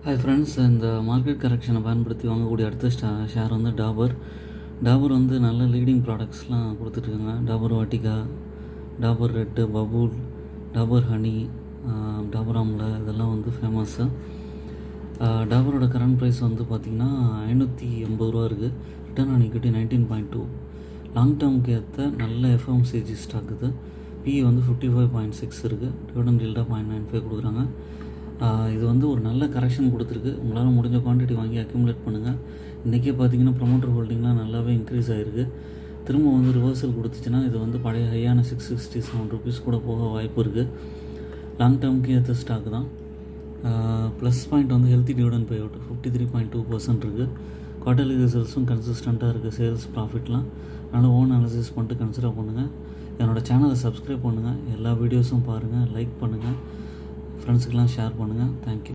Hi friends, இந்த market கரெக்ஷனை பயன்படுத்தி வாங்கக்கூடிய அடுத்த ஷேர் வந்து டாபர் வந்து நல்ல லீடிங் ப்ராடக்ட்ஸ்லாம் கொடுத்துட்ருக்காங்க. டாபர் வாட்டிகா, டாபர் ரெட்டு, பபூல், டாபர் ஹனி, டாபர் ஆம்லா இதெல்லாம் வந்து ஃபேமஸ்ஸு. டாபரோட கரண்ட் ப்ரைஸ் வந்து பார்த்திங்கன்னா 580 ரூபா இருக்குது. Return on equity 19.2. லாங் டேர்முக்கு ஏற்ற நல்ல எஃப்எம்சிஜி ஸ்டாக் இது. பிஇ வந்து 55.6 இருக்குது. டிவிடெண்ட் ஈல்டாக 0.95 கொடுக்குறாங்க. இது வந்து ஒரு நல்ல கரெக்ஷன் கொடுத்துருக்கு. உங்களால் முடிஞ்ச குவான்டிட்டி வாங்கி அக்யூமுலேட் பண்ணுங்கள். இன்றைக்கே பார்த்தீங்கன்னா ப்ரொமோட்டர் ஹோல்டிங்லாம் நல்லாவே இன்க்ரீஸ் ஆகிருக்கு. திரும்ப வந்து ரிவர்சல் கொடுத்துச்சுன்னா இது வந்து பழைய ஹையான 667 rupees கூட போக வாய்ப்பு இருக்குது. லாங் டேர்முக்கு ஏற்ற ஸ்டாக் தான். ப்ளஸ் பாயிண்ட் வந்து ஹெல்த்தி டிவிடெண்ட் பே அவுட் 53.2% இருக்குது. குவார்ட்டர்லி ரிசல்ட்ஸும் கன்சிஸ்டண்ட்டாக இருக்குது. சேல்ஸ் ப்ராஃபிட்லாம் அதனால் ஓன் அனாலிசிஸ் பண்ணிட்டு கன்சிடர் பண்ணுங்கள். என்னோடய சேனலை சப்ஸ்கிரைப் பண்ணுங்கள். எல்லா வீடியோஸும் பாருங்கள், லைக் பண்ணுங்கள், ஃப்ரெண்ட்ஸுக்கெலாம் ஷேர் பண்ணுங்கள். தேங்க்யூ.